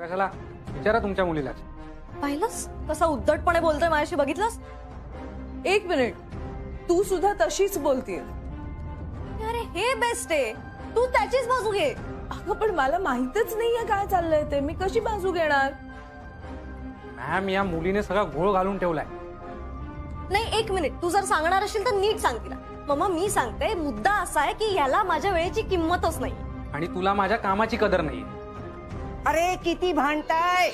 कशाला विचारा तुमच्या मुलीलाच. पाहिलंस कसा उद्धटपणे बोलतोय माझ्याशी, बघितलंस? एक मिनिट, तू सुद्धा तशीच बोलतीये. अरे हे बेस्ट आहे, तू त्याचीच बाजू घे. अगं पण मला माहितच नाहीये काय चाललंय ते, मी कशी बाजू घेणार? मॅम या मुलीने सगळा घोळ घालून ठेवलाय. नाही एक मिनिट, तू जर सांगणार असेल तर नीट सांग तिला. मम्मा मी सांगते, मुद्दा असा आहे की ह्याला माझ्या वेळेची किंमतच नाही आणि तुला माझ्या कामाची कदर नाहीये. अरे किती भांडताय,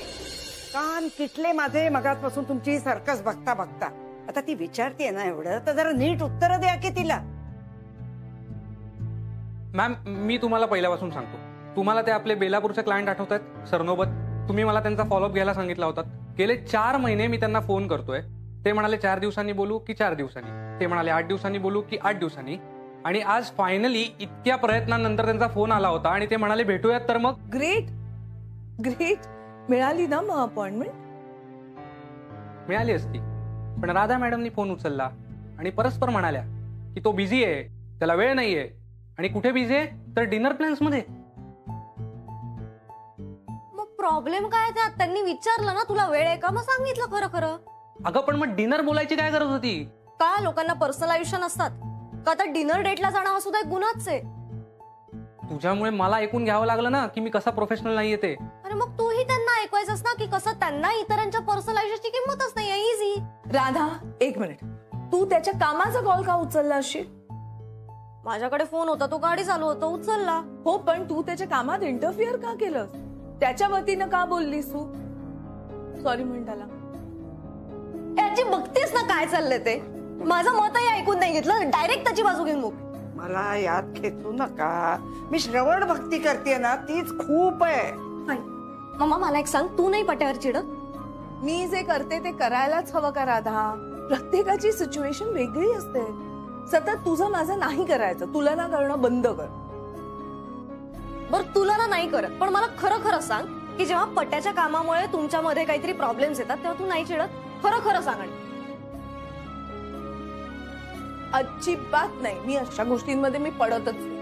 कान किटले माझे मगाचपासून तुमची सर्कस बघता बघता. आता ती विचारतीये ना एवढं, तर जरा नीट उत्तर द्या की तिला. मॅम मी तुम्हाला पहिल्यापासून सांगतो, तुम्हाला ते आपले बेलापूरचे क्लायंट आठवतात सरनोबत? तुम्ही मला त्यांचा फॉलोअप घ्यायला सांगितला होता. गेले 4 महिने मी त्यांना फोन करतोय. ते म्हणाले 4 दिवसांनी बोलू की 4 दिवसांनी, ते म्हणाले 8 दिवसांनी बोलू की 8 दिवसांनी. आणि आज फायनली इतक्या प्रयत्नानंतर त्यांचा फोन आला होता आणि ते म्हणाले भेटूयात. तर मग ग्रेट ग्रेट, मिळाली ना मग अपॉइंटमेंट? मिळाली असती, पण राधा मॅडमनी फोन उचलला आणि परस्पर म्हणाल्या की तो बिझी आहे, त्याला वेळ नाहीये. आणि कुठे बिझी आहे तर डिनर प्लॅन्स मध्ये. मग प्रॉब्लेम काय त्यात? त्यांनी विचारलं ना तुला वेळ आहे का, मग सांगितलं खरं खरं. अगं पण मग डिनर बोलायची काय गरज होती? का लोकांना पर्सनल आयुष्य नसतात का? आता डिनर डेटला जाणं हा सुद्धा एक गुन्हाच आहे. तुझ्यामुळे मला ऐकून घ्यावं लागलं ना की मी कसा प्रोफेशनल नाहीये ते. अरे मग तूही त्यांना ऐकवायचंस ना की कसं त्यांना इतरांच्या पर्सनल आयुष्याची किंमतच नाहीये. इझी. राधा एक मिनिट, तू त्याच्या कामाचा कॉल का उचलला अशी? माझ्याकडे फोन होता, तो गाडी चालू होता, उचलला. हो पण तू त्याच्या कामात इंटरफिअर का केलं? त्याच्या वतीनं का बोललीस तू? सॉरी म्हण त्याला. याची बघतेस ना काय चाललंय ते. माझं मतही ऐकून नाही घेतलं, डायरेक्ट त्याची बाजू घेऊन मोकळी. मला याद खेचू नका, मी श्रवण भक्ती करते ना, तीच खूप आहे. मम्मा मला एक सांग, तू नाही पट्यावर चिडत? मी जे करते ते करायलाच हवं का राधा? प्रत्येकाची सिच्युएशन वेगळी असते. सतत तुझं माझं नाही करायचं, तुलना करणं बंद कर. बरं तुला ना नाही करत, पण मला खरं खरं सांग की जेव्हा पट्याच्या कामामुळे तुमच्यामध्ये काहीतरी प्रॉब्लेम्स येतात तेव्हा तू नाही चिडत? खरं खरं सांग. अजिबात नाही, मी अशा गोष्टींमध्ये मी पडतच नाही.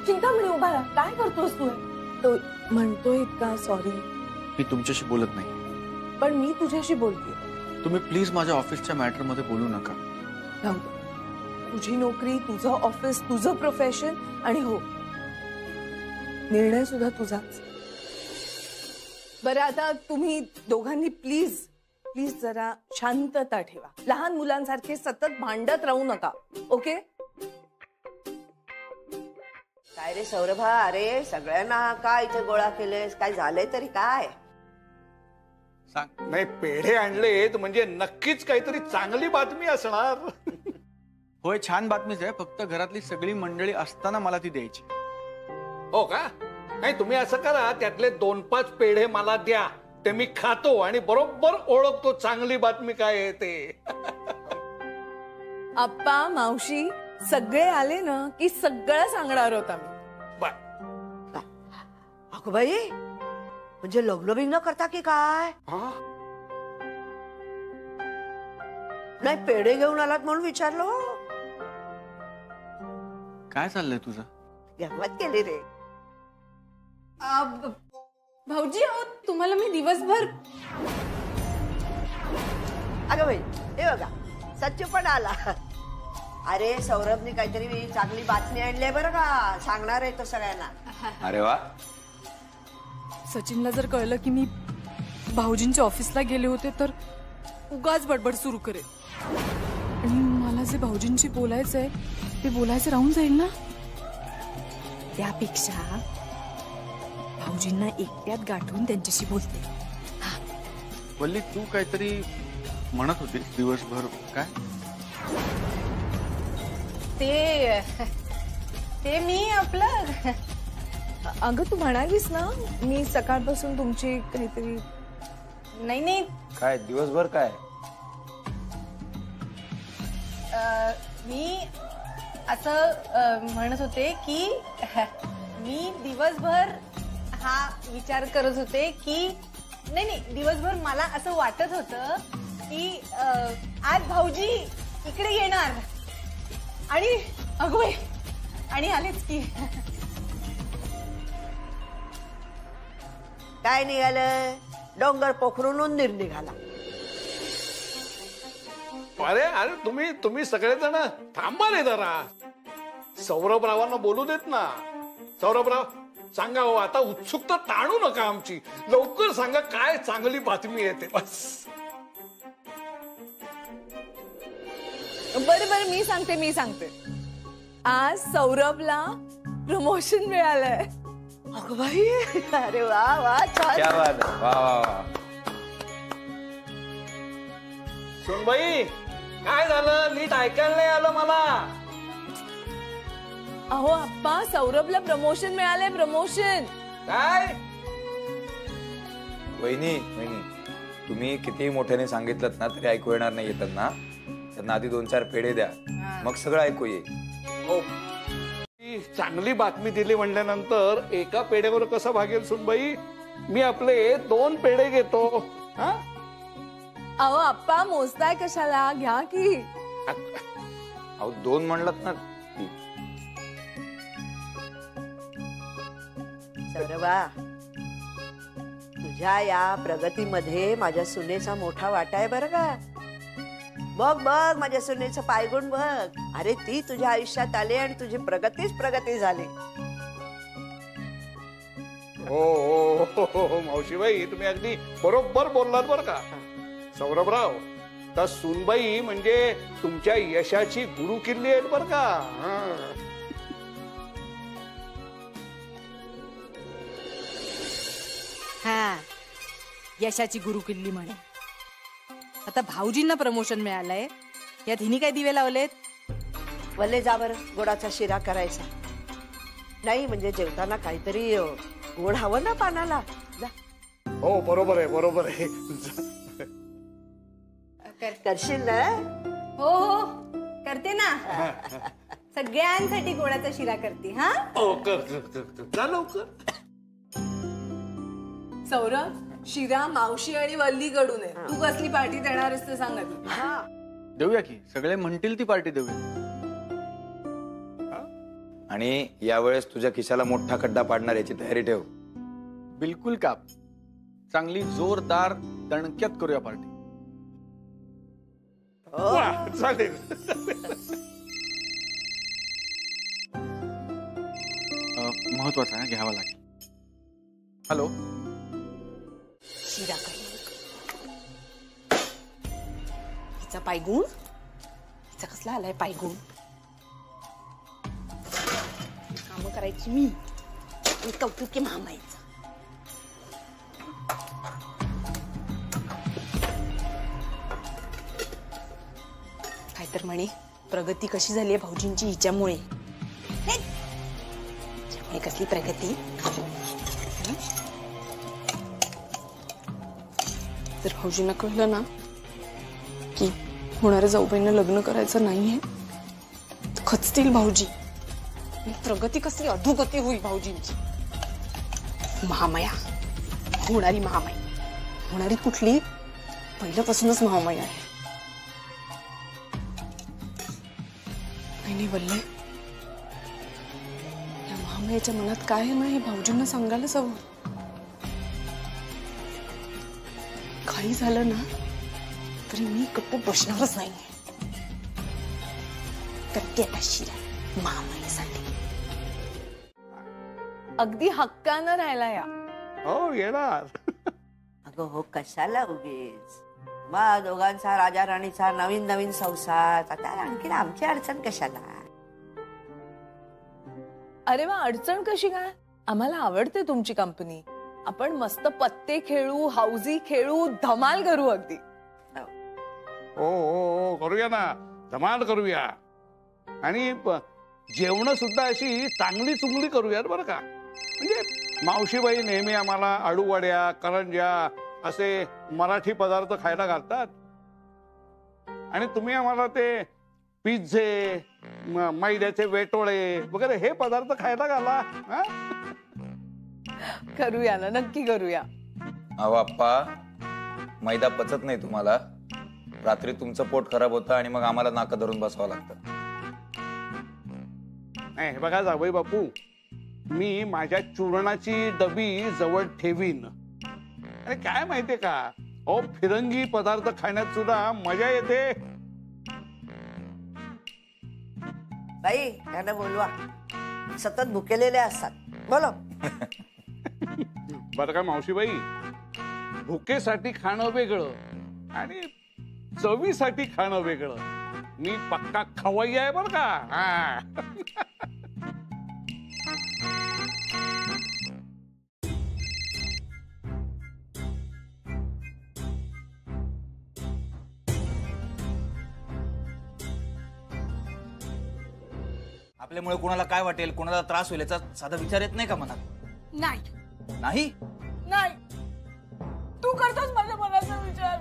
चिंतामणी उभा राहा, काय करतोस तू? तो म्हणतोय इतका सॉरी. मी तुमच्याशी बोलत नाही, पण मी तुझ्याशी बोलते. तुम्ही प्लीज माझ्या ऑफिसच्या मॅटर मध्ये बोलू नका. तुझी नोकरी, तुझं ऑफिस, तुझं प्रोफेशन आणि हो निर्णय सुद्धा तुझाच. बरं आता तुम्ही दोघांनी प्लीज प्लीज जरा शांतता ठेवा. लहान मुलांसारखे सतत भांडत राहू नका, ओके? काय रे सौरभा, अरे सगळ्यांना काय इथे गोळा केलेस? काय झालंय तरी काय? सांग. नाही पेढे आणलेत म्हणजे नक्कीच काहीतरी चांगली बातमी असणार. होय छान बातमीच आहे, फक्त घरातली सगळी मंडळी असताना मला ती द्यायची. हो का? नाही तुम्ही असं करा, त्यातले 2-5 पेढे मला द्या, ते मी खातो आणि बरोबर ओळखतो चांगली बातमी काय आहे ते. आप्पा मावशी सगळे आले ना की सगळं सांगणार होता मी. अगं बाई, म्हणजे लग्न बिग्न करता की काय? नाही पेढे घेऊन आलात म्हणून विचारलो. काय चाललंय तुझं? गंमत केली रे. भाऊजी अहो तुम्हाला मी दिवसभर. अगं बाई हे बघा सच्चू पण आला. अरे सौरभने काहीतरी चांगली बातमी आणली बरं का, सांगणार आहे तो सगळ्यांना. अरे वा. सचिनला जर कळलं की मी भाऊजींच्या ऑफिसला गेले होते तर उगाच बडबड सुरू करेल आणि मला जे भाऊजींशी बोलायचंय ते बोलायचं राहून जाईल ना. त्यापेक्षा भाऊजींना एकट्यात गाठून त्यांच्याशी बोलते. वल्ली तू काहीतरी म्हणत होती दिवसभर, काय? ते मी आपलं. अगं तू म्हणालीस ना मी सकाळपासून तुमची काहीतरी. नाही काय दिवसभर काय? मी असं म्हणत होते की मी दिवसभर हा विचार करत होते की नाही दिवसभर मला असं वाटत होतं की आज भाऊजी इकडे येणार आणि अगोय आणि आलेच की. काय निघालं? डोंगर पोखरून उंदीर निघाला. अरे अरे तुम्ही सगळेजण थांबा रे जरा. सौरभरावांना बोलू देत ना. सौरभराव सांगा हो, आता उत्सुकता ताणू नका आमची. लवकर सांगा काय चांगली बातमी येते बस. बरं मी सांगते. आज सौरभला प्रमोशन मिळालंय. अगं बाई, अरे वा वा, छान. क्या बात आहे. वा वा वा. सुनबाई काय झालं? नीट ऐकायला नाही आलं मला. अहो आप्पा, सौरभला प्रमोशन मिळालंय. प्रमोशन. काय? वहिनी तुम्ही किती मोठ्याने सांगितलं ना तरी ऐकू येणार नाही येतात ना. त्यांना आधी 2-4 पेढे द्या, मग सगळं ऐकू येईल. हो, ही चांगली बातमी दिली म्हणल्यानंतर एका पेढ्यावर कसं भागेल सुनबाई? मी आपले 2 पेढे घेतो. हा? अहो आप्पा, मोजताय कशाला? घ्या की. अहो 2 म्हणलात ना. सौरभा, तुझ्या या प्रगतीमध्ये माझ्या सुनेचा मोठा वाटा आहे बरं का. बघ माझ्या सुनेचं पायगुण बघ. अरे ती तुझ्या आयुष्यात आली आणि तुझी प्रगती झाली. हो मावशीबाई, तुम्ही अगदी बरोबर बोललात बरं का. सौरभराव, तर सुनबाई म्हणजे तुमच्या यशाची गुरु किल्ली आहेत बरं का. हा, यशाची गुरु किल्ली म्हणे. आता भाऊजींना प्रमोशन मिळालंय, यात हिनी काय दिवे लावलेत? वल्ले जा बरं, गोडाचा शिरा करायचा. नाही म्हणजे जेवताना काहीतरी गोड हवं ना पानाला. जा. हो बरोबर आहे. करशील ना? हो करते ना. सगळ्यांसाठी गोडाचा शिरा करते. हा, हो कर जा लवकर. सौरभ, शिरा मावशी आणि वल्लीकडून आहे. तू कसली पार्टी देणार आहेस ते सांग आधी. देऊया की, सगळे म्हणतील ती पार्टी देऊया. आणि यावेळेस तुझ्या खिशाला मोठा खड्डा पाडणार याची तयारी ठेव. बिलकुल काप. चांगली जोरदार दणक्यात करूया पार्टी. वा, चालेल. महत्वाचा आहे, घ्यावा लागेल. हॅलो. शिरा कर. हिचा पायगुण, हिचा कसला आलाय पायगुण. काम करायची मी आणि कौतुकी मामायचं. काय तर म्हणे, प्रगती कशी झाली आहे भाऊजींची हिच्यामुळे. कसली प्रगती? जर भाऊजींना कळलं ना की होणाऱ्या जाऊबाईंना लग्न करायचं नाहीये, तर खचतील भाऊजी. प्रगती कसली अधोगती होईल भाऊजींची. महामाया, होणारी महामाया. होणारी कुठली? पहिल्यापासूनच महामाया आहे. नाही वल्ले, या महामायाच्या मनात काय आहे ना हे भाऊजींना सांगायलाच हवं. काही झालं ना तरी मी गप्प बसणारच नाही. करते आता शिरा महामाईसाठी. अगदी हक्कानं राहायला या. हो येणार. अगं हो, कशाला उगीच. मग दोघांचा राजा राणीचा नवीन संसार. आता आणखी आमची अडचण कशाला? अरे वा, अडचण कशी काय? आम्हाला आवडते तुमची कंपनी. आपण मस्त पत्ते खेळू, हाऊजी खेळू, धमाल करू. अगदी हो करूया ना, धमाल करूया. आणि जेवण सुद्धा अशी चांगली चुंगली करूयात बरं का. म्हणजे मावशीबाई नेहमी आम्हाला आळूवड्या, करंज्या असे मराठी पदार्थ खायला घालतात. आणि तुम्ही आम्हाला ते पिझ्झे, मैद्याचे वेटोळे वगैरे हे पदार्थ खायला घाला. करूया ना, नक्की करूया. अहो आप्पा, मैदा पचत नाही तुम्हाला. रात्री तुमचं पोट खराब होतं आणि मग आम्हाला नाका धरून बसावं लागतं. नाही बघा जावई बापू, मी माझ्या चूर्णाची डबी जवळ ठेवीन. आणि काय माहितीये का, अहो फिरंगी पदार्थ खाण्यात सुद्धा मजा येते. बाई त्यांना बोलवा, सतत भुकेलेले असतात. बोलो. बरं का मावशीबाई, भुकेसाठी खाणं वेगळं आणि चवीसाठी खाणं वेगळं. मी पक्का खवय्या आहे बरं का. हा. आपल्यामुळे कोणाला काय वाटेल, कोणाला त्रास होईल याचा साधा विचार येत नाही का मनात? नाही नाही. नाही, तू करतोस माझ्या मनाचा विचार.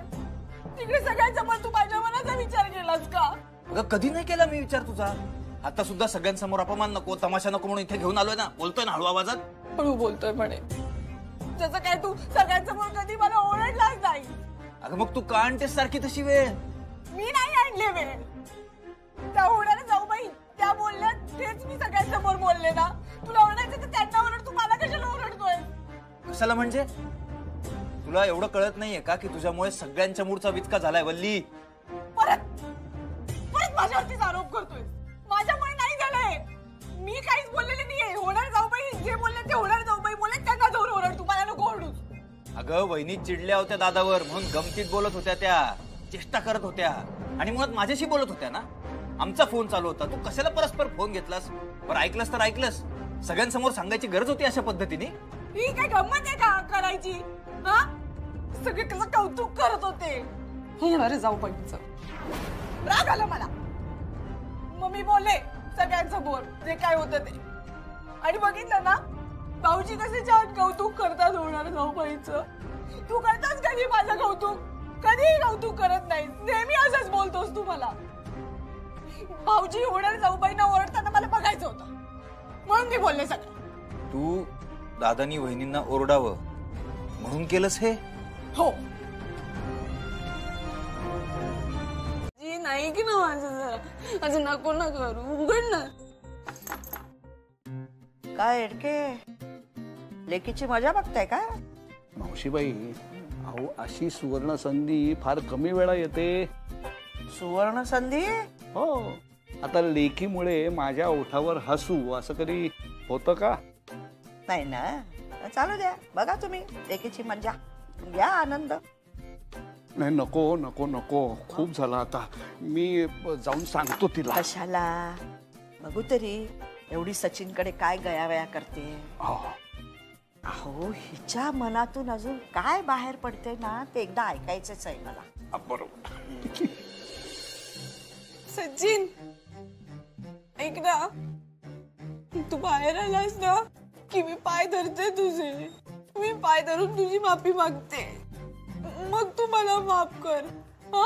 तिकडे सगळ्यांसमोर तू माझ्या मनाचा विचार केलास का? अगं कधी नाही केला मी विचार तुझा. आता सुद्धा सगळ्यांसमोर अपमान नको, तमाशा नको म्हणून इथे घेऊन आलोय ना. बोलतोय ना हळू आवाजात. हळू बोलतोय म्हणे, जसं काय तू सगळ्यांसमोर कधी मला ओरडलाच नाही. अगं मग तू का आणतेस सारखी तशी वेळ? मी नाही आणले वेळ. त्या होणाऱ्या जाऊ बाई त्या बोलल्या, तेच मी सगळ्यांसमोर बोलले ना. तुला ओरडायचं तर त्यांना ओरड, तू मला कशाला ओरडतोय? कशाला म्हणजे? तुला एवढं कळत नाहीये का की तुझ्यामुळे सगळ्यांच्या मूडचा विचका झालाय वल्ली? परत परत माझ्यावरतीच आरोप करतोय. माझ्यामुळे नाही झालंय, मी काहीच बोललेले नाहीये. होणार जाऊ बाई जे बोलले ते होणार जाऊ बाई बोलले, त्यांना जाऊन ओरड, तू मला नको ओरडू. अगं वहिनी चिडल्या होत्या दादावर म्हणून गमतीत बोलत होत्या, त्या चेष्टा करत होत्या आणि मुळात माझ्याशी बोलत होत्या ना. आमचा फोन चालू होता, तू कशाला परस्पर फोन घेतलास? बरं ऐकलंस तर ऐकलंस, सगळ्यांसमोर सांगायची गरज होती अशा पद्धतीने? ही काय गंमत आहे का करायची? हा, सगळे कसं कौतुक करत होते. होणार जाऊ बाईचं राग आला मला. मग मी बोलले सगळ्यांसमोर जे काय होतं ते. आणि बघितलं ना भाऊजी कसे छान कौतुक करतात होणार जाऊ बाईचं. तू करतास कधी माझं कौतुक? कधीही कौतुक करत नाही, नेहमी असंच बोलतोस तू मला. भाऊजी होणार जाऊ बाईंना ओरडताना मला बघायचं होतं म्हणून मी बोलले सगळं. तू दादानी वहिनींना ओरडावं म्हणून केलंस हे? हो. जी नाही की ना माझं जरा असं नको ना करू, उघड ना. काय एडके, लेकीची मजा बघताय का? मावशीबाई, अहो अशी सुवर्ण संधी फार कमी वेळा येते. सुवर्ण संधी? हो, आता लेकीमुळे माझ्या ओठावर हसू असं कधी होतं का? नाही ना. चालू द्या, बघा तुम्ही लेकीची मजा घ्या, आनंद. नाही नको नको नको, खूप झालं आता. मी जाऊन सांगतो तिला. कशाला? बघू तरी एवढी सचिनकडे काय गयावया करते. अहो हिच्या मनातून अजून काय बाहेर पडते ना ते एकदा ऐकायचंच आहे मला. बरोबर. सचिन ऐक ना, तू बाहेर आलास ना की मी पाय धरते तुझे. मी पाय धरून तुझी माफी मागते, मग तू मला माफ कर. हा,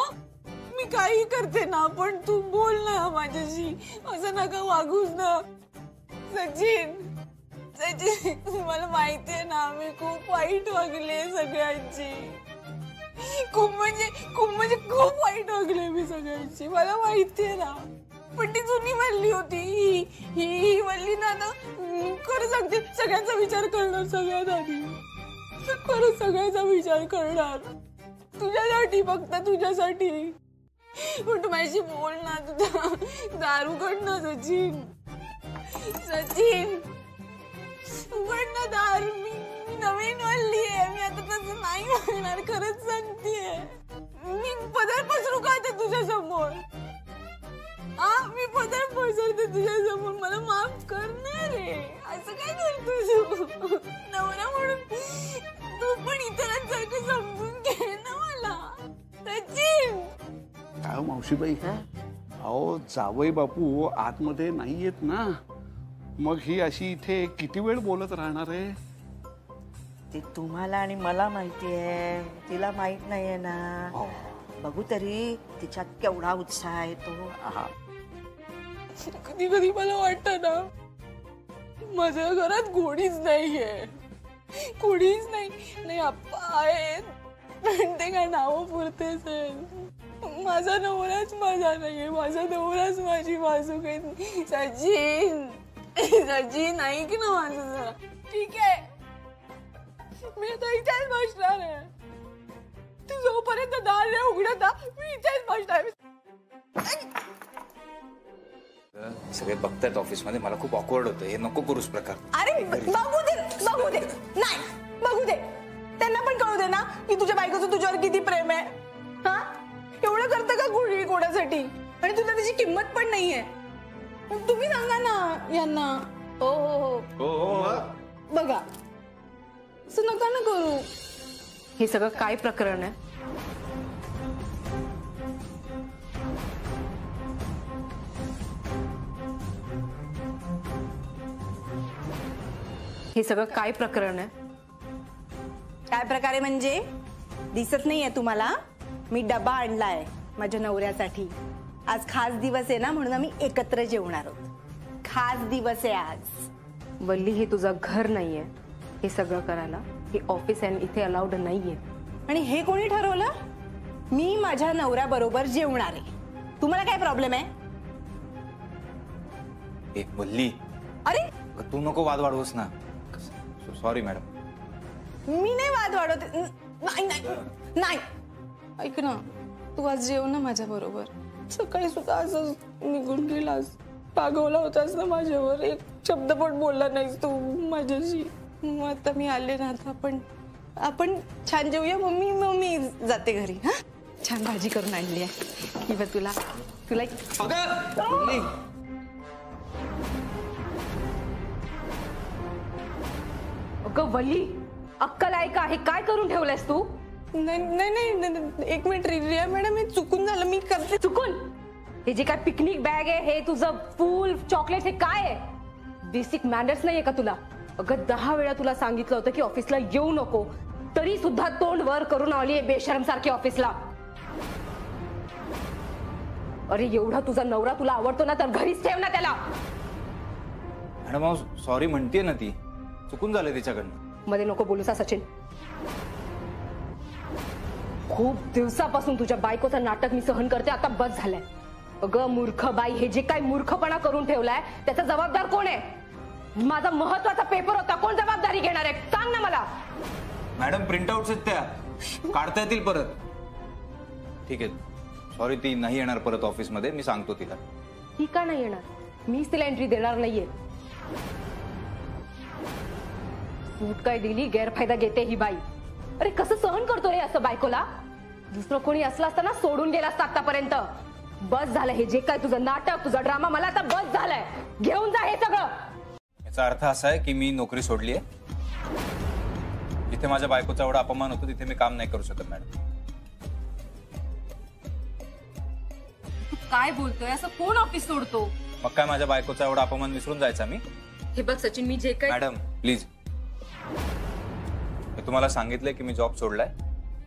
मी काही करते ना, पण तू बोल ना माझ्याशी, असं नका वागूस ना. सचिन सचिन मला माहितीये ना मी खूप वाईट वागले सगळ्यांची. खूप खूप वाईट वागले मी सगळ्यांची, मला माहितीये ना. पण ती जुनी वल्ली होती, ही वल्ली ना खरं सांगते सगळ्यांचा विचार करणार. सगळ्यात आधी खरं सगळ्यांचा विचार करणार, तुझ्यासाठी, फक्त तुझ्यासाठी. पण तू माझ्याशी बोल ना, तुझा दारू काढ ना सचिन. सचिन उघड ना दार. मी नवीन वल्ली आहे, मी आता तसं नाही वागणार, खरंच सांगतेय. मी पदर पसरू का आता तुझ्या समोर? मी पदर पसरते तुझ्या समोर, मला माफ करणार रे. असं काय करतोस तू? नवरा म्हणून तू पण इतरांसारखं समजून घे ना मला. सचिन काय मावशीबाई, अहो जावई बापू आतमध्ये नाही येत ना, मग ही अशी इथे किती वेळ बोलत राहणार आहे? ते तुम्हाला आणि मला माहिती आहे, तिला माहित नाहीये ना. बघू तरी तिच्यात केवढा उत्साह येतो. कधी कधी मला वाटतं ना माझ्या घरात कोणीच नाहीये, कोणीच नाही. आप्पा आहेत पण ते काय नाव पुरतेच आहे. माझा नवराच माझा नाहीये, माझा नवराच माझी वासूक आहे. सचिन सचिन ऐक ना माझं जरा. ठीक आहे मी आता इथेच बसणार आहे. तू जोपर्यंत दार नाही उघडत ना, मी इथेच बसणार आहे. सगळे बघतायत ऑफिसमध्ये, मला खूप ऑकवर्ड होतं. हे नको करूस प्रकार. अरे बघू दे, बघू दे. नाही बघू दे. त्यांना पण कळू दे ना की तुझ्या बायकोचं तुझ्यावर किती प्रेम आहे. हा, एवढं करतं का कोणी कोणासाठी? आणि तुला त्याची किंमत पण नाहीये. तुम्ही सांगा ना यांना. हो हो हो, बघा असं नका ना करू. हे सगळं काय प्रकरण आहे? हे सगळं काय प्रकरण आहे? काय प्रकारे म्हणजे दिसत नाहीये तुम्हाला? मी डबा आणलाय माझ्या नवऱ्यासाठी. आज खास दिवस आहे ना, म्हणून आम्ही एकत्र जेवणार आहोत. खास दिवस आहे आज. वल्ली, हे तुझं घर नाहीये हे सगळं करायला. हे ऑफिस आहे, इथे अलाउड नाहीये. आणि हे कोणी ठरवलं? मी माझ्या नवऱ्याबरोबर जेवणार आहे. तुम्हाला काय प्रॉब्लेम आहे? ए वल्ली, अरे तू नको वाद वाढवूस ना. Sorry madam. मी नाही वाद वाढवते. नाही नाही नाही. ऐक ना, तू आज जेव ना माझ्या बरोबर. सकाळी सुद्धा असं निघून गेलास, पागवला होतास ना माझ्यावर. एक शब्द पण बोलला नाहीस तू माझ्याशी. मग आता मी आले ना, आता आपण छान जेवूया. मग मी जाते घरी. हा, छान भाजी करून आणली आहे. ही बघ, तुला अगं वल्ली, अक्कल आहे का? हे काय करून ठेवलंयस तू? नाही नाही नाही, एक मिनिट रिया मॅडम, हे चुकून झालं. मी करते. चुकून? हे जे काय पिकनिक बॅग आहे, हे तुझं फूल चॉकलेट, हे काय आहे? बेसिक मॅनर्स नाहीये का तुला? अगं 10 वेळा तुला सांगितलं होतं की ऑफिसला येऊ नको, तरी सुद्धा तोंड वर करून आली आहे बेशरम सारखी ऑफिसला. अरे एवढा तुझा नवरा तुला आवडतो ना, तर घरीच ठेव ना त्याला. मॅडम सॉरी म्हणते ना, ती चुकून झालं तिच्याकडनं. मध्ये नको बोलूसा सचिन. खूप दिवसापासून तुझ्या बायकोचं नाटक मी सहन करते, आता बस झालंय. अगं मूर्ख बाई, हे जे काही मूर्खपणा करून ठेवलाय त्याचा जबाबदार कोण आहे? माझा महत्वाचा पेपर होता, कोण जबाबदारी घेणार आहे? सांग ना मला. मॅडम प्रिंटआउट्स आहेत त्या, काढता येतील परत. ठीक आहे, सॉरी, ती नाही येणार परत ऑफिसमध्ये. मी सांगतो तिला. ती का नाही येणार? मीच तिला एंट्री देणार नाहीये. सूट काय दिली, गैरफायदा घेते ही बाई. अरे कसं सहन करतो रे असं बायकोला? दुसरं कोणी असलं असतं ना, सोडून गेला असता आतापर्यंत. बस झालं, हे जे काय तुझं नाटक, तुझा ड्रामा, मला आता बस झालंय. घेऊन जा हे सगळं. याचा अर्थ असा आहे की मी नोकरी सोडली आहे. जिथे माझ्या बायकोचा एवढा अपमान होतो तिथे मी काम नाही करू शकत मॅडम. तू काय बोलतोय? असं कोण ऑफिस सोडतो? मग काय माझ्या बायकोचा एवढा अपमान विसरून जायचा मी? हे बघ सचिन, मी जे काय... मॅडम प्लीज, मी तुम्हाला सांगितलंय की मी जॉब सोडलाय.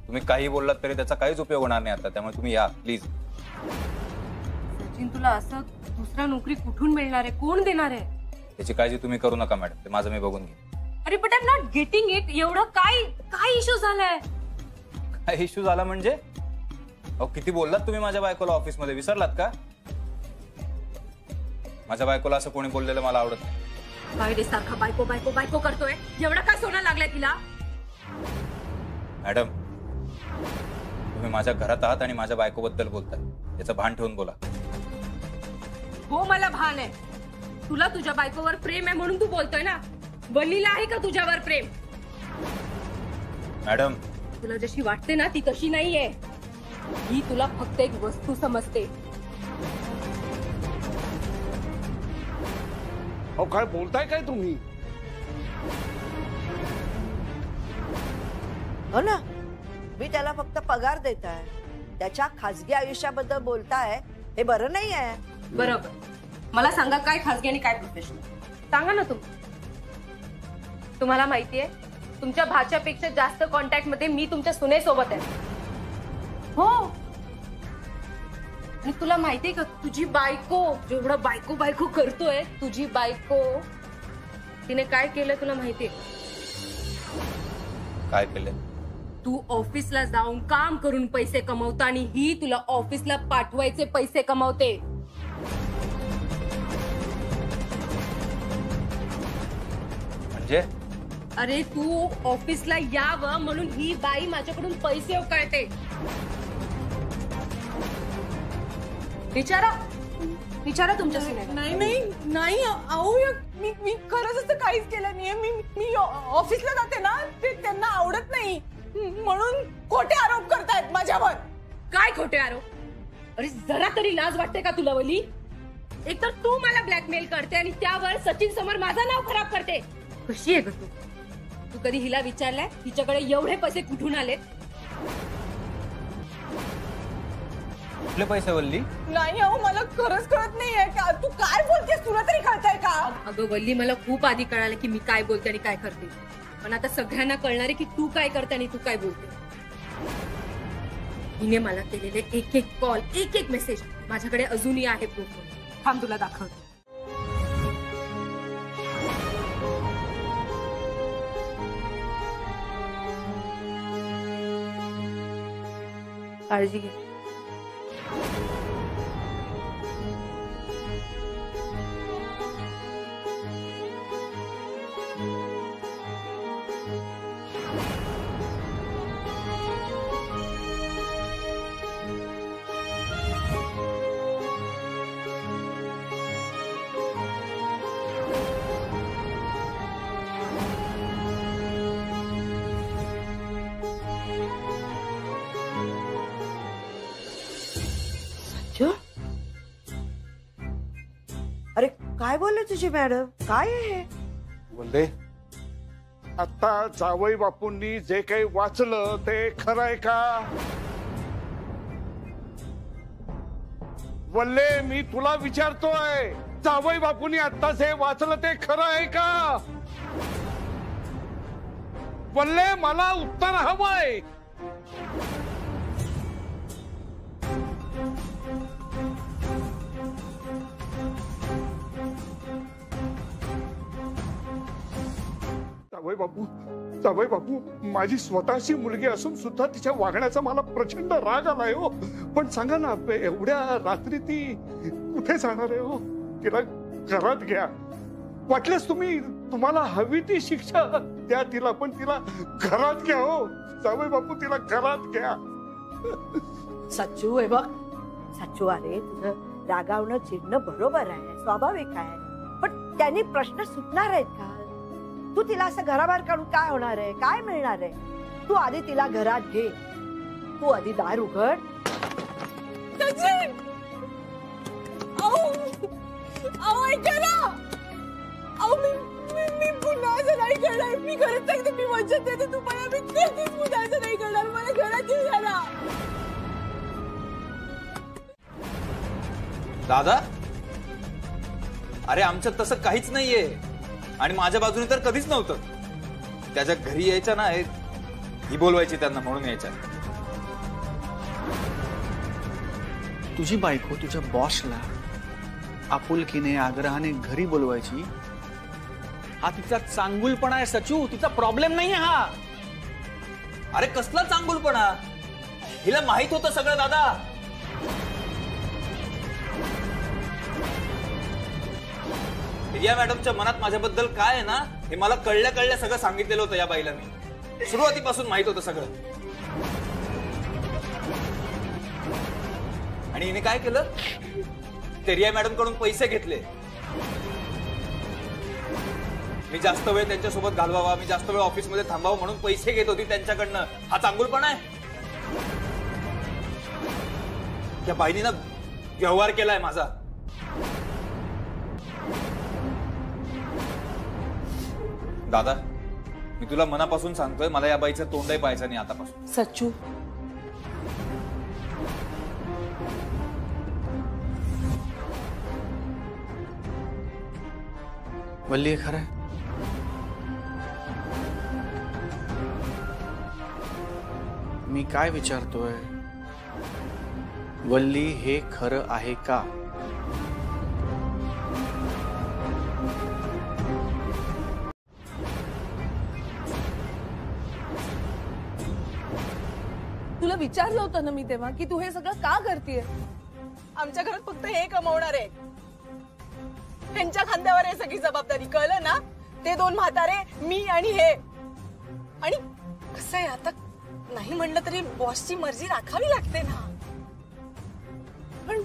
तुम्ही काही बोललात तरी त्याचा काहीच उपयोग होणार नाही आता, त्यामुळे तुम्ही या प्लीज. सचिन, तुला असं दुसरा नोकरी कुठून मिळणार आहे? कोण देणार आहे? त्याची काळजी तुम्ही करू नका मॅडम, ते माझं मी बघून घेईन. अरे but I am not getting it. एवढं काय इश्यू झालाय? काय इश्यू झाला म्हणजे? अहो किती बोललात तुम्ही माझ्या बायकोला ऑफिसमध्ये, विसरलात का? माझ्या बायकोला असं कोणी बोललेलं मला आवडत नाही. फ्रायडे सारखा बायको बायको बायको करतोय. एवढं काय सोनं लागलंय तिला? मॅडम तुम्ही माझ्या घरात आहात आणि माझ्या बायकोबद्दल बोलताय, याचं भान ठेवून बोला. हो, मला भान आहे. तुला तुझ्या बायकोवर प्रेम आहे म्हणून तू बोलतोय ना. वल्लीला आहे का तुझ्यावर प्रेम? मॅडम तुला जशी वाटते ना ती तशी नाहीये. ही तुला फक्त एक वस्तू समजते. अहो काय बोलताय काय तुम्ही? हो ना, मी त्याला फक्त पगार देत आहे. त्याच्या खासगी आयुष्याबद्दल बोलताय, हे बरं नाही आहे. बरोबर. मला सांगा, काय खासगी आणि काय प्रोफेशनल? सांगा ना तुम्ही. तुम्हाला माहितीये, तुमच्या भाच्यापेक्षा जास्त कॉन्टॅक्ट मध्ये मी तुमच्या सुनेसोबत आहे. हो. आणि तुला माहितीये का, तुझी बायको जेवढं बायको बायको करतोय, तुझी बायको तिने काय केलं तुला माहितीये? काय केलं? तू ऑफिसला जाऊन काम करून पैसे कमवता आणि ही तुला ऑफिसला पाठवायचे पैसे कमवते. म्हणजे अरे तू ऑफिसला यावं म्हणून ही बाई माझ्याकडून पैसे उकळते. विचारा तुमच्या सिनेमा. नाही नाही नाही अहो मी खरंच असं काहीच केलं नाहीये. मी ऑफिसला जाते ना, ते त्यांना आवडत नाही म्हणून खोटे आरोप करतायत माझ्यावर. काय खोटे आरोप? अरे जरा तरी लाज वाटते का तुला वली? एकतर तू मला ब्लॅकमेल करते आणि त्यावर सचिन समोर माझं नाव खराब करते. कशी आहे ग तू? तू कधी हिला विचारलंय हिच्याकडे एवढे पैसे कुठून आलेत? कुठले पैसे वल्ली? नाही अहो मला खरंच कळत नाहीये. तू काय बोलतेस, तुला तरी कळतंय का? अगं वल्ली, मला खूप आधी कळालं की मी काय बोलते आणि काय करते, पण आता सगळ्यांना कळणार आहे की तू काय करते आणि तू काय बोलते. हिने मला केलेले एक एक कॉल, एक एक मेसेज माझ्याकडे अजूनही आहे प्रूफ. थांब तुला दाखवते. काळजी घे. अरे काय बोलले तुझी मॅडम? काय आहे? बोलले आता जावई बापूंनी जे काही वाचलं ते खरं आहे का? वल्ले मी तुला विचारतोय, जावई बापूंनी आता जे वाचलं ते खरं आहे का? वल्ले मला उत्तर हवंय. जावई बापू माझी स्वतःची मुलगी असून सुद्धा तिच्या वागण्याचा मला प्रचंड राग आलाय हो. पण सांगा ना, एवढ्या रात्री ती कुठे जाणार आहे हो? तिला घरात घ्या. वाटल्यास तुम्हाला हवी ती शिक्षा द्या तिला, पण तिला घरात घ्या हो. जावई बापू तिला घरात घ्या. सच्चू आहे बघ, सच्चू अरे तुझं रागावणं चिडणं बरोबर आहे, स्वाभाविक आहे, पण त्यांनी प्रश्न सुटणार आहेत का? तू तिला असं घराबाहेर काढून काय होणार आहे? काय मिळणार आहे? तू आधी तिला घरात घे. तू आधी दार उघड. सचिन अहो ऐका ना. अहो मी पुन्हा असं नाही करणार. मी खरंच सांगते, मी वचन देते तुम्हाला, मी कधीच पुन्हा असं नाही करणार. मला घरात घेऊन जा ना. दादा, अरे आमच्यात तसं काहीच नाहीये आणि माझ्या बाजूने तर कधीच नव्हतं. त्याच्या घरी यायच्या ना, ही बोलवायची त्यांना म्हणून यायच्या. तुझी बायको तुझ्या बॉसला आपुलकीने आग्रहाने घरी बोलवायची, हा तिचा चांगुलपणा आहे सचू, तिचा प्रॉब्लेम नाहीये हा. अरे कसला चांगुलपणा? हिला माहित होतं सगळं दादा. रिया मॅडमच्या मनात माझ्याबद्दल काय आहे ना, हे मला कळल्या सगळं सांगितलेलं होतं या बाईला. मी सुरुवातीपासून माहित होतं सगळं. आणि हिने काय केलं, ते रिया मॅडम कडून पैसे घेतले. मी जास्त वेळ त्यांच्यासोबत घालवावा, मी जास्त वेळ ऑफिसमध्ये थांबावं म्हणून पैसे घेत होती त्यांच्याकडनं. हा चांगुलपणा आहे? त्या बाईनी ना व्यवहार केलाय माझा. दादा, मी तुला मनापासून सांगतोय, मला या बाईचं तोंडही पाहायचं नाही आतापासून. सच्चू वल्ली खरं आहे. मी काय विचारतोय, वल्ली हे खरं आहे का? तुला विचारलं होतं ना मी तेव्हा की तू हे सगळं का करतेय? आमच्या घरात फक्त हे कमावणार आहे, त्यांच्या खांद्यावर आहे सगळी जबाबदारी, कळलं ना? ते 2 म्हातारे, मी आणि हे. आणि कसं आहे आता, नाही म्हणलं तरी बॉसची मर्जी राखावी लागते ना. पण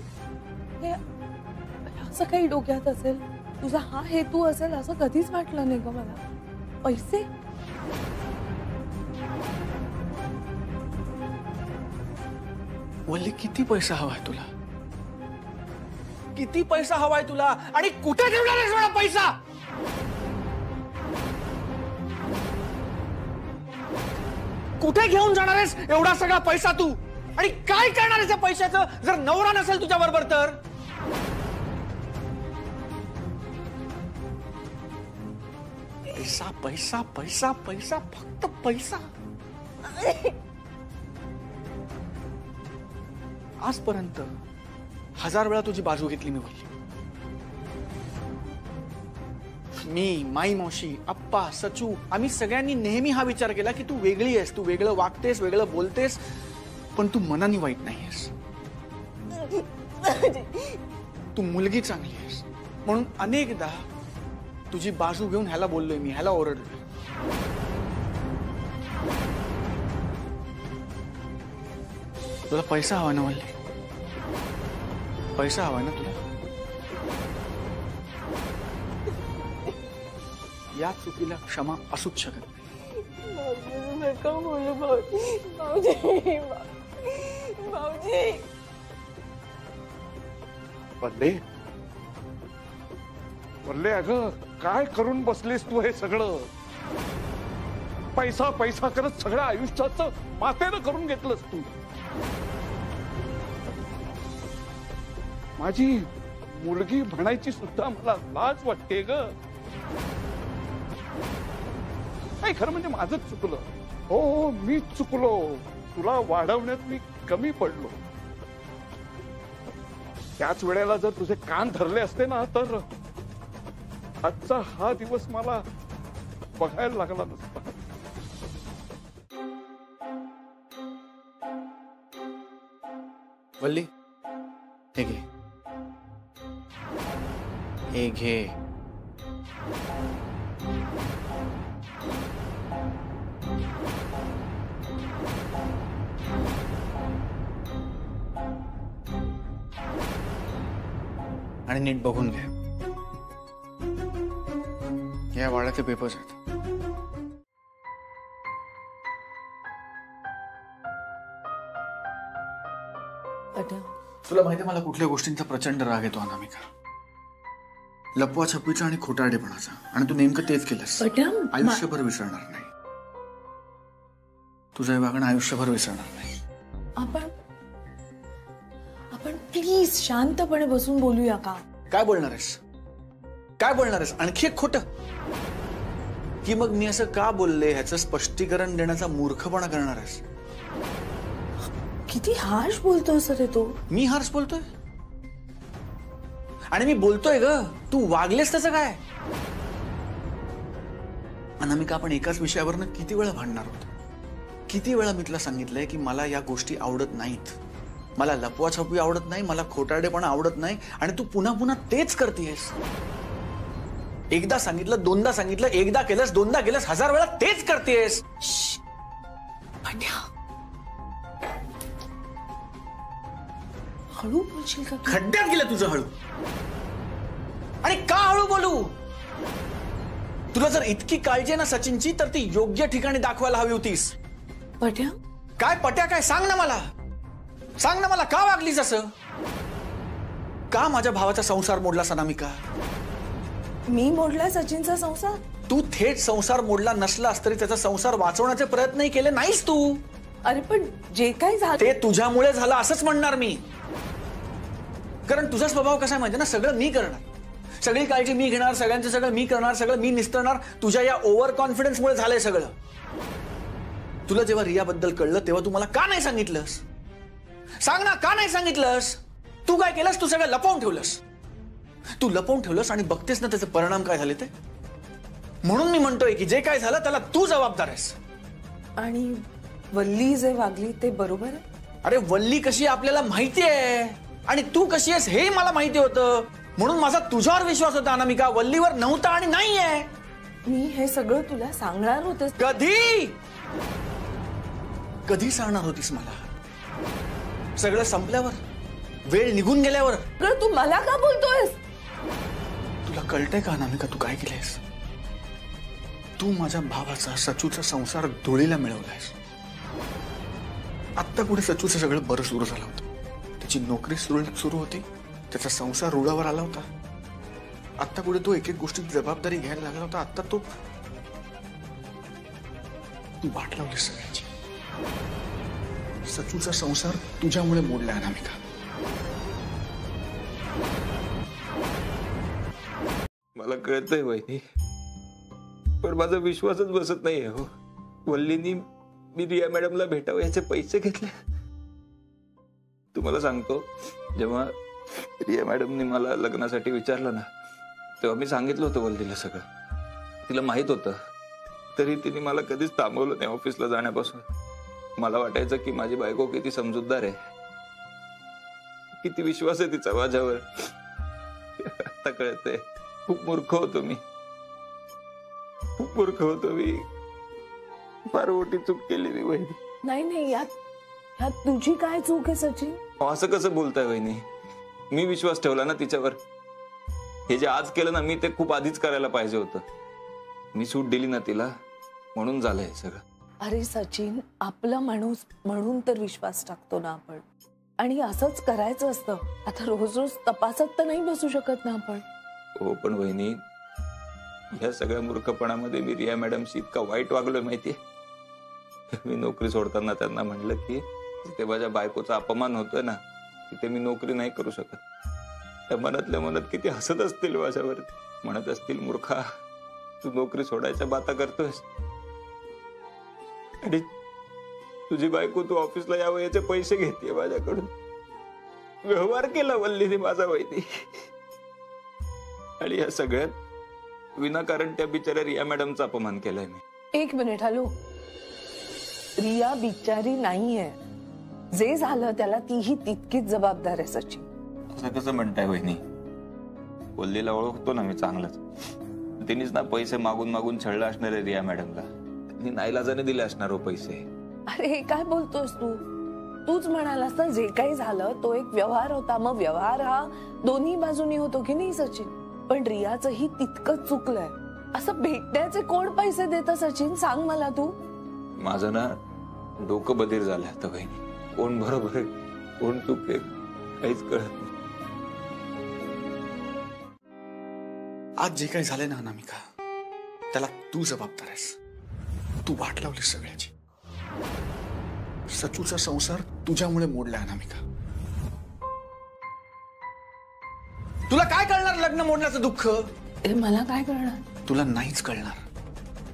हे असं काही डोक्यात असेल, तुझा हा हेतू असेल असं कधीच वाटलं नाही ग मला. पैसे वल्ली, किती पैसा हवाय तुला? किती पैसा हवाय तुला? आणि कुठे ठेवणार आहेस एवढा पैसा? कुठे घेऊन जाणार आहेस एवढा सगळा पैसा तू? आणि काय करणार आहेस या पैशाचं जर नवरा नसेल तुझ्या बरोबर तर? पैसा पैसा पैसा पैसा, फक्त पैसा. आजपर्यंत 1000 वेळा तुझी बाजू घेतली मी बोलली. मी, माई मावशी, आप्पा, सचू, आम्ही सगळ्यांनी नेहमी हा विचार केला की तू वेगळी आहेस, तू वेगळं वागतेस, वेगळं बोलतेस, पण तू मनाने वाईट नाहीयेस. तू मुलगी चांगली आहेस. म्हणून अनेकदा तुझी बाजू घेऊन ह्याला बोललोय मी, ह्याला ओरडलोय. तुला पैसा हवा ना वल्ली? पैसा हवा ना तुला? या चुकीला क्षमा असूच शकत नाही. नका बोलू भाऊजी. वल्ले, वल्ले, अगं काय करून बसलीस तू हे सगळं? पैसा पैसा करत सगळं आयुष्याचं मातेनं करून घेतलंस तू. माझी मुलगी म्हणायची सुद्धा मला लाज वाटते ग. नाही, खरं म्हणजे माझंच चुकलं. हो, मीच चुकलो. तुला वाढवण्यात मी कमी पडलो. त्याच वेळेला जर तुझे कान धरले असते ना तर आजचा हा दिवस मला बघायला लागला नसता. वल्ली, हे घे, हे घे. आणि नीट बघून घे. या वाड्याचे पेपर्स आहेत. तुला माहिती मला कुठल्या गोष्टींचा प्रचंड राग येतो अनामिका. लपवाछपवीचा आणि खोटारडेपणाचा. आणि तू नेमकं तेच केलंस. आयुष्यभर विसरणार नाही. तुझं हे वागणं आयुष्यभर विसरणार नाही. आपण प्लीज शांतपणे बसून बोलूया का? काय बोलणार आहेस? काय बोलणार आहेस? आणखी एक खोटं? की मग मी असं का बोलले ह्याचं स्पष्टीकरण देण्याचा मूर्खपणा करणार आहेस? किती हार्श बोलतोय सर तो. मी हार्श बोलतोय? आणि मी बोलतोय ग, तू वागलेस त्याचं काय? अनामिका, आपण एकाच विषयावरनं किती वेळा भांडणार होतो? किती वेळा मी तुला सांगितलंय की मला या गोष्टी आवडत नाहीत. मला लपवाछपवी आवडत नाही, मला खोटारडेपणा आवडत नाही. आणि तू पुन्हा पुन्हा तेच करतेस. एकदा सांगितलं, दोनदा सांगितलं, एकदा केलंस, दोनदा केलंस, 1000 वेळा तेच करतेस. हळू बोलशील का? खड्ड्यात गेलं तुझं हळू. आणि का हळू बोलू? तुला जर इतकी काळजी आहे ना सचिनची तर ती योग्य ठिकाणी दाखवायला हवी होतीस. पट्या? काय पट्या काय? सांग ना मला. सांग ना मला, का वागलीस असं? का माझ्या भावाचा संसार मोडलास अनामिका? मी मोडला सचिनचा संसार? तू थेट संसार मोडला नसलास तरी त्याचा संसार वाचवण्याचे प्रयत्नही केले नाहीस तू. अरे पण जे काही झालं ते तुझ्यामुळे झालं असंच म्हणणार मी. कारण तुझा स्वभाव कसा आहे माहिती ना, सगळं मी करणार, सगळी काळजी मी घेणार, सगळ्यांचं सगळं मी करणार, सगळं मी निस्तरणार. तुझ्या या ओव्हर कॉन्फिडन्समुळे झालंय सगळं. तुला जेव्हा रियाबद्दल कळलं तेव्हा तू मला का नाही सांगितलंस? सांग ना, का नाही सांगितलंस? तू काय केलंस? तू सगळं लपवून ठेवलंस. तू लपवून ठेवलंस आणि बघतेस ना त्याचे परिणाम काय झाले ते. म्हणून मी म्हणतोय की जे काय झालं त्याला तू जबाबदार आहेस. आणि वल्ली जे वागली ते बरोबर आहे? अरे वल्ली कशी आपल्याला माहिती आहे आणि तू कशी आहेस हे मला माहिती होतं. म्हणून माझा तुझ्यावर विश्वास होता अनामिका, वल्लीवर नव्हता आणि नाहीये. मी हे सगळं तुला सांगणार होते. कधी सांगणार होतीस मला? सगळं संपल्यावर, वेळ निघून गेल्यावर? तू मला का बोलतोयस? तुला कळतंय का अनामिका तू काय केलंयस? तू माझ्या भावाचा सचूचा संसार धुळीला मिळवलायस. आत्ता कुठे सचूचं सगळं बरं सुरू झालं होतं, त्याची नोकरी सुरू होती, त्याचा संसार रुळावर आला होता. आत्ता कुठे तो एक एक गोष्टीची जबाबदारी घ्यायला लागला होता. आत्ता तू वाट लावलीस सगळ्याची. सचूचा संसार तुझ्यामुळे मोडला अनामिका. मला कळतंय वहिनी, पण माझा विश्वासच बसत नाहीये हो. वल्लीनी मी रिया मॅडमला भेटावं याचे पैसे घेतले. तुम्हाला सांगतो, जेव्हा रिया मॅडमनी मला लग्नासाठी विचारलं ना, तेव्हा मी सांगितलं होतं वल्लीला सगळं. तिला माहित होतं, तरी तिने मला कधीच थांबवलं नाही ऑफिसला जाण्यापासून. मला वाटायचं की माझी बायको किती समजूतदार आहे, किती विश्वास आहे तिचा माझ्यावर. आता कळतंय, खूप मूर्ख होतो मी, खूप मूर्ख होतो मी. फार मोठी चूक केली मी वहिनी. नाही, यात तुझी काय चूक आहे सचिन? असं कसं बोलताय वहिनी? मी विश्वास ठेवला ना तिच्यावर. हे जे आज केलं ना मी, ते खूप आधीच करायला पाहिजे होतं. मी सूट दिली ना तिला, म्हणून झालंय सगळं. अरे सचिन, आपला माणूस म्हणून तर विश्वास टाकतो ना आपण, आणि असंच करायचं असतं. आता रोज रोज तपासत तर नाही बसू शकत ना आपण. हो, पण वहिनी, या सगळ्या मूर्खपणामध्ये मी रिया मॅडमशी इतका वाईट वागलोय माहितीये. मी नोकरी सोडताना त्यांना म्हणलं की जिथे माझ्या बायकोचा अपमान होतोय ना, तिथे मी नोकरी नाही करू शकत. त्या मनातल्या मनात किती हसत असतील माझ्यावर. म्हणत असतील, मूर्खा, तू नोकरी सोडायच्या बाता करतोयस, आणि तुझी बायको तू ऑफिसला यावं याचे पैसे घेते माझ्याकडून. व्यवहार केला वल्लीने माझा वहिनी. आणि या सगळ्यात विनाकारण त्या बिचाऱ्या रिया मॅडमचा अपमान केलाय मी. एक मिनिट, हॅलो. रिया बिचारी नाहीये. जे झालं त्याला तीही तितकीच जबाबदार आहे सचिन. असं कसं म्हणताय वहिनी? वल्लीला ओळखतो ना मी चांगलंच. तिनेच ना पैसे मागून मागून छळलं असणार आहे रिया मॅडमला. त्यांनी नाईलाजाने दिले असणार हो पैसे. अरे हे काय बोलतोस तू? तूच म्हणालास ना, जे काही झालं तो एक व्यवहार होता. मग व्यवहार हा दोन्ही बाजूनी होतो की नाही सचिन? पण रियाचंही तितकंच चुकलंय. असं भेटण्याचे कोण पैसे देतं सचिन, सांग मला तू. माझं ना डोकं बधीर झालं आता वहिनी. कोण बरोबर आहे, कोण चूक आहे, काहीच कळत नाही. आज जे काही झालंय ना अनामिका, त्याला तू जबाबदार आहेस. तू वाट लावलीस सगळ्याची. सचूचा संसार तुझ्यामुळे मोडला अनामिका. तुला काय कळणार लग्न मोडण्याचं दुःख? मला काय कळणार? तुला नाहीच कळणार.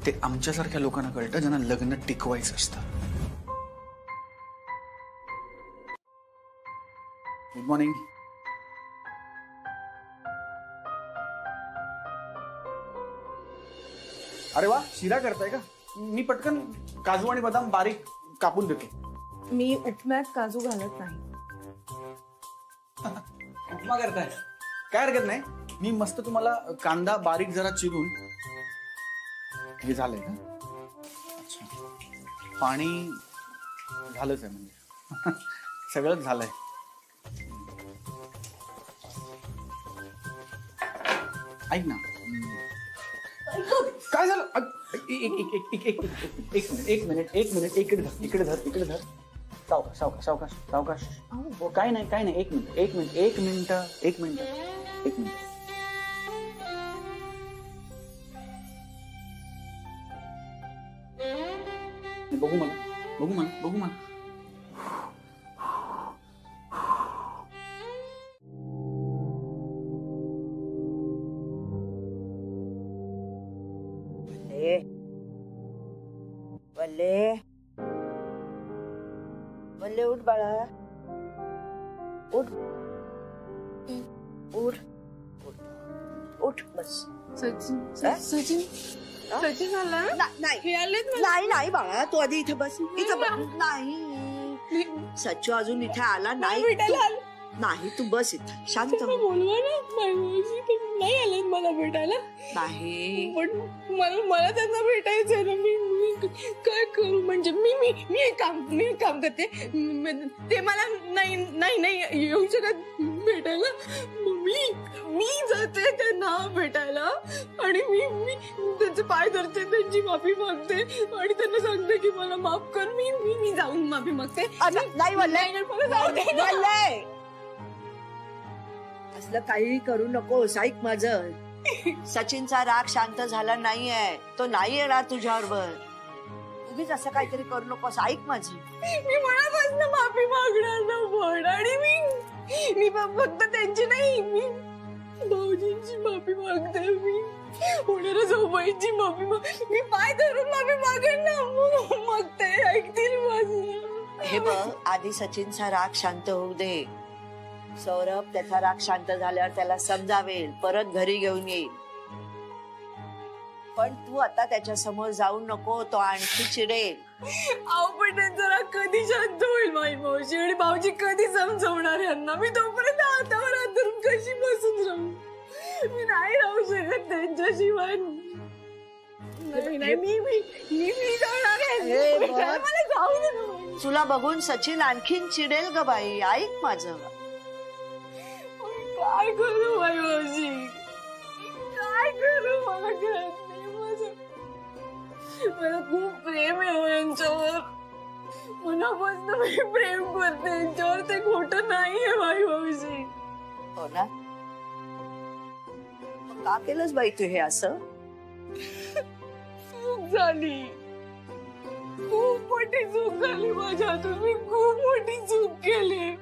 ते आमच्यासारख्या लोकांना कळतं ज्यांना लग्न टिकवायचं असतं. Good morning. अरे वा, शिरा करताय का? मी पटकन काजू आणि बदाम बारीक कापून देतो. मी उपम्यात काजू घालत नाही. उपमा करताय? काय हरकत नाही. मी मस्त तुम्हाला कांदा बारीक जरा चिरून. हे झालंय का? अच्छा, पाणी झालंच आहे म्हणजे. सगळंच झालंय. ऐक ना, काय झालं? एक मिनिट इकडे धर. सावकाश. काय नाही. एक मिनिट. बघू मला. वल्ले उठ बाळा, उठ बस. सचिन आला? नाही बाळा, तू आधी इथे बस. नाही, सच्चू अजून इथे आला नाही. तू बस इथे शांत. बोलवा ना, नाही आलं मला. मला भेटायला नाही पण मला त्यांना भेटायचंय ना. मी काय करू म्हणजे मी एक काम करते. ते मला नाही येऊ शकत भेटायला. मी जाते त्यांना भेटायला आणि मी त्यांचे पाय धरते, त्यांची माफी मागते आणि त्यांना सांगते की मला माफ कर. मी जाऊन माफी मागते. नाही मला जाऊ दे ना. वल्लय, असलं काही करू नकोस. ऐक माझं, सचिनचा राग शांत झाला नाहीये. तो नाही येणार तुझ्याबरोबर. उगीच असं काहीतरी करू नकोस. ऐक माझं. मी मनापासून माफी मागणार ना पण. आणि मी फक्त त्यांची नाही, मी भाऊजींची माफी मागते. मी होणाऱ्या जाऊबाईंची माफी मी पाय धरून माफी मागेन ना. मग ते ऐकतील माझं. हे बघ, आधी सचिनचा राग शांत होऊ दे. सौरभ त्याचा राग शांत झाल्यावर त्याला समजावेल, परत घरी घेऊन येईल. पण तू आता त्याच्या समोर जाऊ नको, तो आणखी चिडेल. अहो पण त्यांचा राग कधी शांत होईल माझी मावशी, आणि भाऊजी कधी समजवणार यांना. मी तोपर्यंत हातावर हात धरून कशी बसून राहू. मी नाही राहू शकत त्यांच्याशिवाय. नाही मी जाणार आहे. मला जाऊ दे ना. तुला बघून सचिन आणखीन चिडेल ग बाई. ऐक माझं. काय करू बाई मावशी, काय करू मला कळत नाही. मला खूप प्रेम आहे यांच्यावर. मनापासून मी प्रेम करते यांच्यावर. ते खोटं नाहीये बाई मावशी. हो ना? का केलंस बाई तू हे असं? चूक झाली, खूप मोठी चूक झाली माझ्या हातून. मी खूप मोठी चूक केली.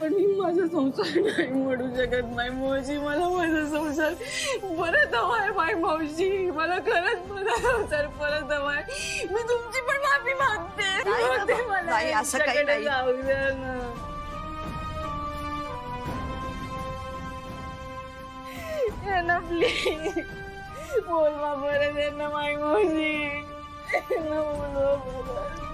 पण मी माझा संसार नाही मोडू शकत माय मावशी. मला माझा संसार परत हवाय माय मावशी. मला खरंच माझा संसार परत हवाय. मी तुमची पण माफी मागते. नाही, असं काही नाही. जाऊ द्या ना. यांना प्लीज बोलवा परत यांना माय मावशी. यांना बोलवा परत.